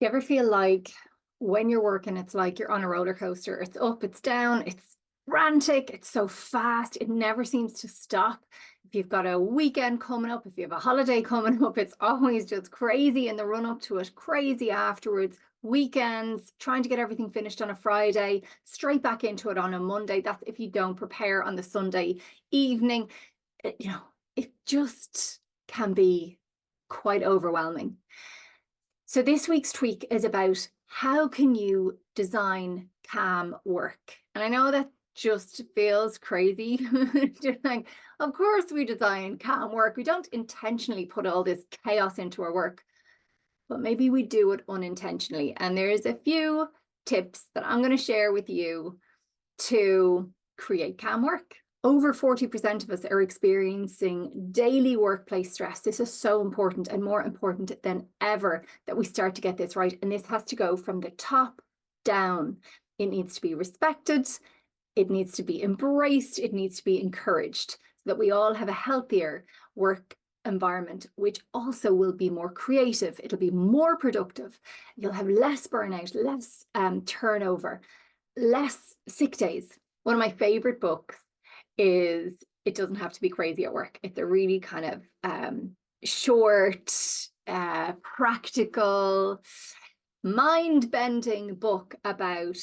You ever feel like when you're working, it's like you're on a roller coaster? It's up, it's down, it's frantic, it's so fast, it never seems to stop. If you've got a weekend coming up, if you have a holiday coming up, it's always just crazy in the run up to it, crazy afterwards. Weekends, trying to get everything finished on a Friday, straight back into it on a Monday. That's if you don't prepare on the Sunday evening. It just can be quite overwhelming. So this week's tweak is about how can you design calm work? And I know that just feels crazy. Like, of course we design calm work. We don't intentionally put all this chaos into our work, but maybe we do it unintentionally. And there's a few tips that I'm going to share with you to create calm work. Over 40% of us are experiencing daily workplace stress. This is so important and more important than ever that we start to get this right. And this has to go from the top down. It needs to be respected. It needs to be embraced. It needs to be encouraged so that we all have a healthier work environment, which also will be more creative. It'll be more productive. You'll have less burnout, less turnover, less sick days. One of my favorite books is It Doesn't Have to Be Crazy at Work. It's a really kind of short, practical, mind-bending book about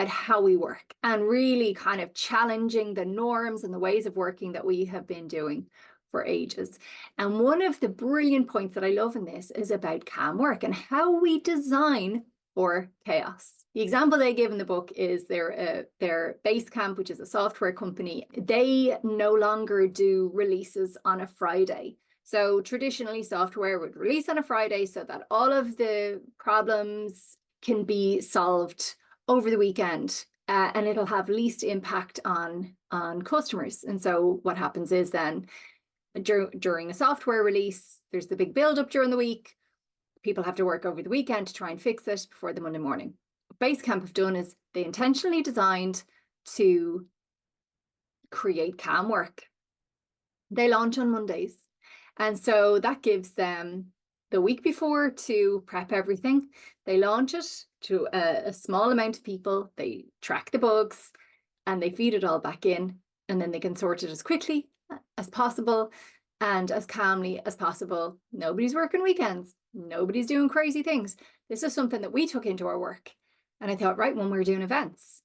how we work and really kind of challenging the norms and the ways of working that we have been doing for ages. And one of the brilliant points that I love in this is about calm work and how we design for chaos. The example they give in the book is their Basecamp, which is a software company. They no longer do releases on a Friday. So traditionally, software would release on a Friday so that all of the problems can be solved over the weekend, and it'll have least impact on customers. And so what happens is then during a software release, there's the big build up during the week. People have to work over the weekend to try and fix it before the Monday morning. What Basecamp have done is they intentionally designed to create calm work. They launch on Mondays. And so that gives them the week before to prep everything. They launch it to a small amount of people. They track the bugs and they feed it all back in. And then they can sort it as quickly as possible and as calmly as possible. Nobody's working weekends. Nobody's doing crazy things. This is something that we took into our work. And I thought, right, when we're doing events,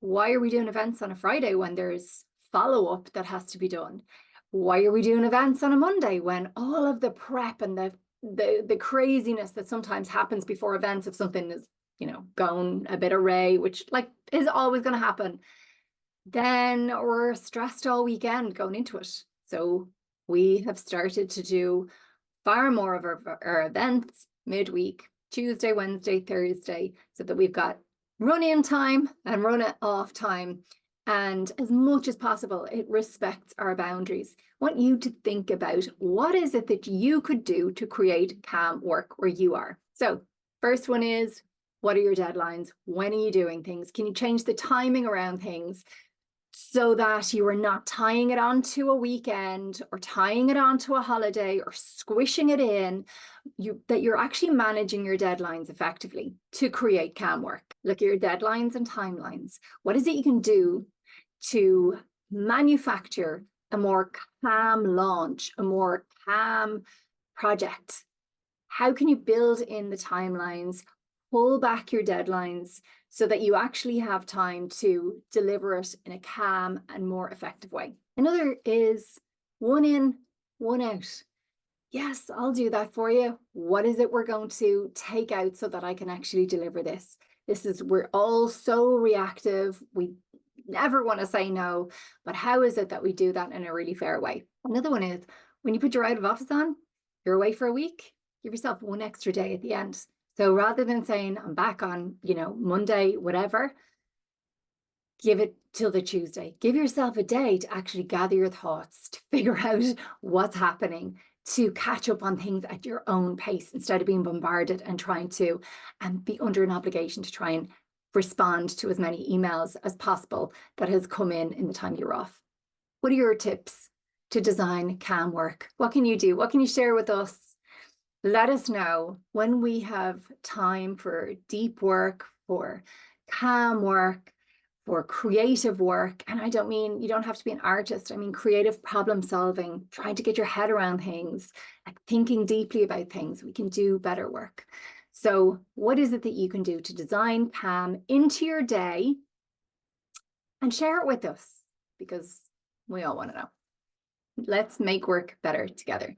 why are we doing events on a Friday when there's follow-up that has to be done? Why are we doing events on a Monday when all of the prep and the craziness that sometimes happens before events, if something is, going a bit array, which like is always going to happen, then we're stressed all weekend going into it. So we have started to do far more of our events midweek, Tuesday, Wednesday, Thursday, so that we've got run-in time and run-off time. And as much as possible, it respects our boundaries. I want you to think about what is it that you could do to create calm work where you are. So first one is, what are your deadlines? When are you doing things? Can you change the timing around things so that you are not tying it onto a weekend or tying it onto a holiday or squishing it in, that you're actually managing your deadlines effectively to create calm work? Look at your deadlines and timelines. What is it you can do to manufacture a more calm launch, a more calm project? How can you build in the timelines, pull back your deadlines so that you actually have time to deliver it in a calm and more effective way? Another is one in, one out. Yes, I'll do that for you. What is it we're going to take out so that I can actually deliver this? We're all so reactive. We never want to say no, but how is it that we do that in a really fair way? Another one is when you put your out of office on, you're away for a week, give yourself one extra day at the end. So rather than saying I'm back on, Monday, whatever, give it till the Tuesday. Give yourself a day to actually gather your thoughts, to figure out what's happening, to catch up on things at your own pace instead of being bombarded and trying to be under an obligation to try and respond to as many emails as possible that has come in the time you're off. What are your tips to design calm work? What can you do? What can you share with us Let us know when we have time for deep work, for calm work, for creative work. And I don't mean you don't have to be an artist. I mean creative problem solving, trying to get your head around things, like thinking deeply about things. We can do better work. So, what is it that you can do to design calm into your day and share it with us? Because we all want to know. Let's make work better together.